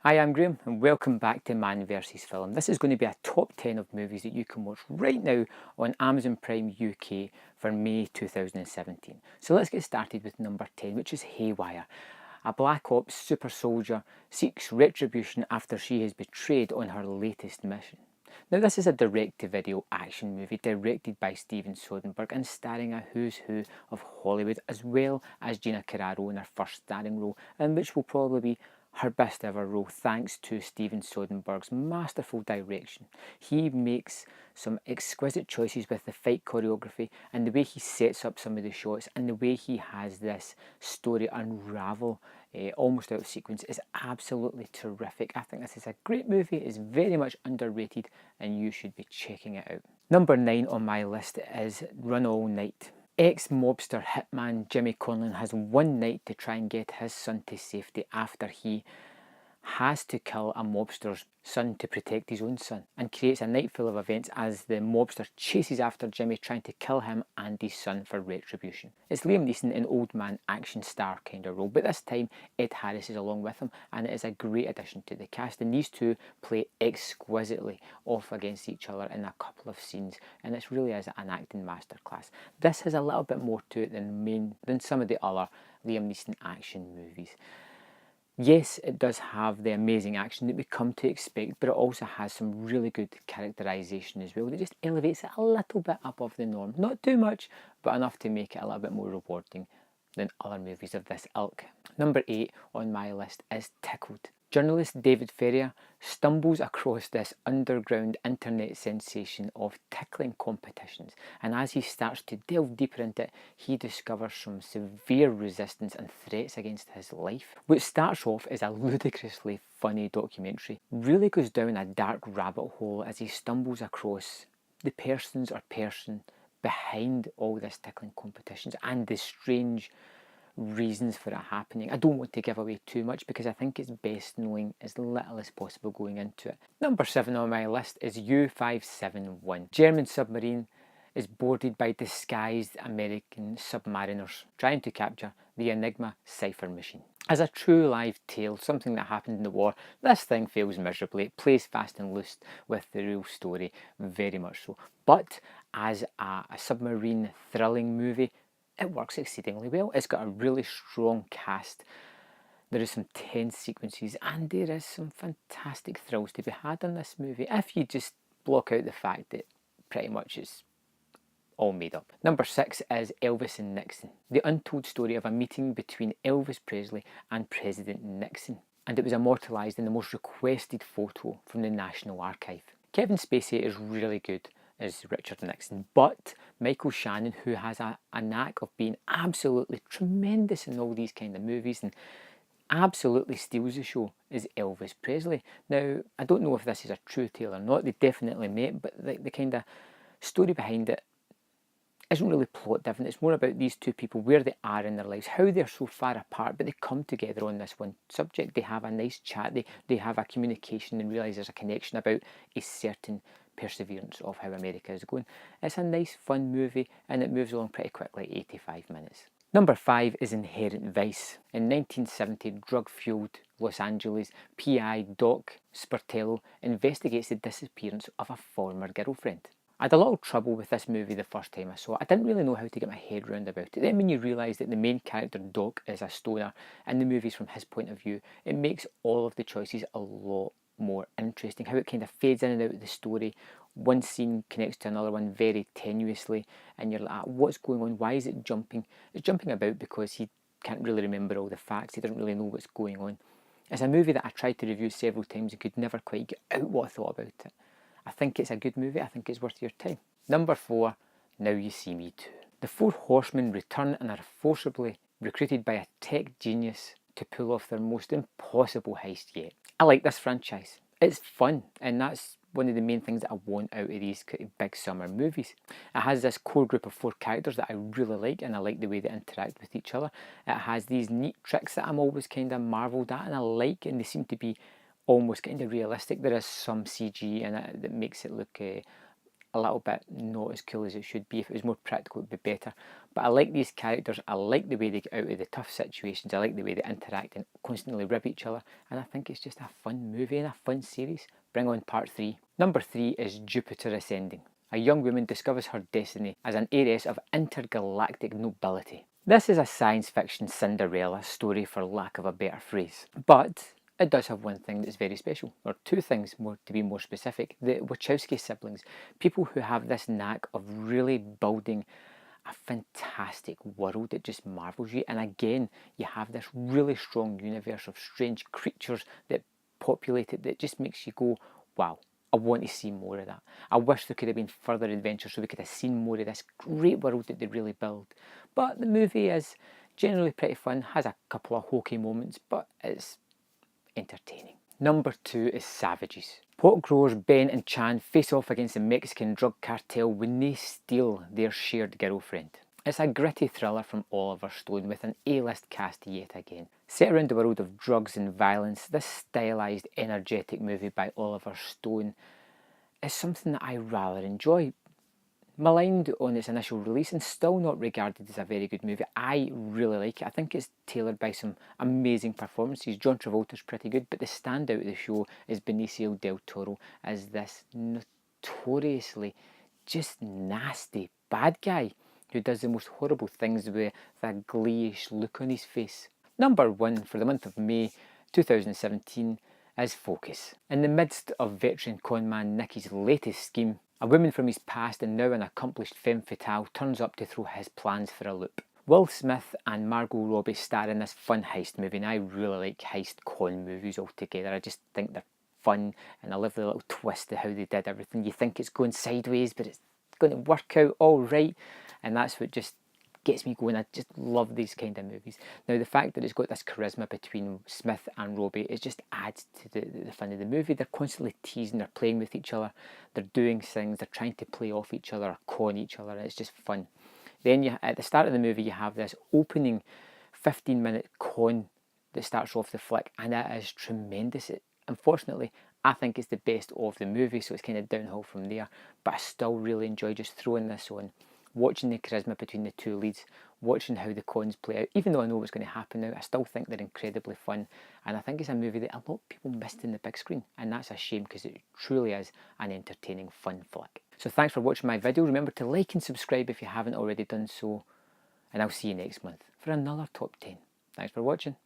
Hi, I'm Graham and welcome back to Man vs Film. This is going to be a top 10 of movies that you can watch right now on Amazon Prime UK for May 2017. So let's get started with number 10, which is Haywire. A Black Ops super soldier seeks retribution after she is betrayed on her latest mission. Now, this is a direct-to-video action movie directed by Steven Soderbergh and starring a who's who of Hollywood, as well as Gina Carano in her first starring role, and which will probably be her best ever role thanks to Steven Soderbergh's masterful direction. He makes some exquisite choices with the fight choreography and the way he sets up some of the shots and the way he has this story unravel almost out of sequence is absolutely terrific. I think this is a great movie, it's very much underrated and you should be checking it out. Number 9 on my list is Run All Night. Ex-mobster hitman Jimmy Conlon has one night to try and get his son to safety after he has to kill a mobster's son to protect his own son, and creates a night full of events as the mobster chases after Jimmy, trying to kill him and his son for retribution. It's Liam Neeson in old man action star kind of role, but this time Ed Harris is along with him, and it is a great addition to the cast, and these two play exquisitely off against each other in a couple of scenes, and it really is an acting masterclass. This has a little bit more to it than some of the other Liam Neeson action movies. Yes, it does have the amazing action that we come to expect, but it also has some really good characterisation as well that just elevates it a little bit above the norm. Not too much, but enough to make it a little bit more rewarding than other movies of this ilk. Number 8 on my list is Tickled. Journalist David Ferrier stumbles across this underground internet sensation of tickling competitions, and as he starts to delve deeper into it, he discovers some severe resistance and threats against his life. What starts off as a ludicrously funny documentary really goes down a dark rabbit hole as he stumbles across the person behind all this tickling competitions and the strange reasons for it happening. I don't want to give away too much because I think it's best knowing as little as possible going into it. Number 7 on my list is U-571. German submarine is boarded by disguised American submariners trying to capture the Enigma cipher machine. As a true live tale, something that happened in the war, this thing fails miserably. It plays fast and loose with the real story, very much so. But as a submarine thrilling movie, it works exceedingly well. It's got a really strong cast. There is some tense sequences and there is some fantastic thrills to be had in this movie if you just block out the fact that pretty much it's all made up. Number 6 is Elvis and Nixon, the untold story of a meeting between Elvis Presley and President Nixon, and it was immortalised in the most requested photo from the National Archive. Kevin Spacey is really good as Richard Nixon, but Michael Shannon, who has a knack of being absolutely tremendous in all these kind of movies and absolutely steals the show, is Elvis Presley. Now, I don't know if this is a true tale or not, they definitely met, but the kind of story behind it isn't really plot driven. It's more about these two people, where they are in their lives, how they're so far apart, but they come together on this one subject. They have a nice chat, they have a communication and realise there's a connection about a certain perseverance of how America is going. It's a nice fun movie and it moves along pretty quickly, 85 minutes. Number 5 is Inherent Vice. In 1970, drug-fueled Los Angeles PI Doc Spertello investigates the disappearance of a former girlfriend. I had a lot of trouble with this movie the first time I saw it. I didn't really know how to get my head around about it. Then when you realise that the main character, Doc, is a stoner and the movie's from his point of view, it makes all of the choices a lot more interesting. How it kind of fades in and out of the story. One scene connects to another one very tenuously and you're like, what's going on? Why is it jumping? It's jumping about because he can't really remember all the facts. He doesn't really know what's going on. It's a movie that I tried to review several times and could never quite get out what I thought about it. I think it's a good movie. I think it's worth your time. Number 4, Now You See Me Too. The Four Horsemen return and are forcibly recruited by a tech genius to pull off their most impossible heist yet. I like this franchise. It's fun, and that's one of the main things that I want out of these big summer movies. It has this core group of 4 characters that I really like, and I like the way they interact with each other. It has these neat tricks that I'm always kind of marvelled at, and I like, and they seem to be almost kind of realistic. There is some CG in it that makes it look a little bit not as cool as it should be. If it was more practical, it would be better. But I like these characters. I like the way they get out of the tough situations. I like the way they interact and constantly rib each other. And I think it's just a fun movie and a fun series. Bring on part 3. Number 3 is Jupiter Ascending. A young woman discovers her destiny as an heiress of intergalactic nobility. This is a science fiction Cinderella story, for lack of a better phrase. But it does have one thing that's very special, or two things more to be more specific. The Wachowski siblings, people who have this knack of really building a fantastic world that just marvels you. And again, you have this really strong universe of strange creatures that populate it that just makes you go, wow, I want to see more of that. I wish there could have been further adventures so we could have seen more of this great world that they really build. But the movie is generally pretty fun, has a couple of hokey moments, but it's entertaining. Number 2 is Savages. Pot growers Ben and Chan face off against the Mexican drug cartel when they steal their shared girlfriend. It's a gritty thriller from Oliver Stone with an A-list cast yet again. Set around the world of drugs and violence, this stylised, energetic movie by Oliver Stone is something that I rather enjoy. Maligned on its initial release and still not regarded as a very good movie. I really like it. I think it's tailored by some amazing performances. John Travolta's pretty good, but the standout of the show is Benicio del Toro as this notoriously just nasty bad guy who does the most horrible things with that glee-ish look on his face. Number 1 for the month of May 2017 is Focus. In the midst of veteran conman Nicky's latest scheme, a woman from his past and now an accomplished femme fatale turns up to throw his plans for a loop. Will Smith and Margot Robbie star in this fun heist movie, and I really like heist con movies altogether. I just think they're fun, and I love the little twist of how they did everything. You think it's going sideways, but it's going to work out all right, and that's what just gets me going. I just love these kind of movies. Now, the fact that it's got this charisma between Smith and Robbie, it just adds to the fun of the movie. They're constantly teasing, they're playing with each other, they're doing things, they're trying to play off each other or con each other, and it's just fun. Then at the start of the movie, you have this opening 15-minute con that starts off the flick, and that is tremendous. Unfortunately, I think it's the best of the movie, so it's kind of downhill from there, but I still really enjoy just throwing this on, watching the charisma between the two leads, watching how the cons play out. Even though I know what's going to happen now, I still think they're incredibly fun, and I think it's a movie that a lot of people missed in the big screen, and that's a shame because it truly is an entertaining, fun flick. So thanks for watching my video. Remember to like and subscribe if you haven't already done so, and I'll see you next month for another top 10. Thanks for watching.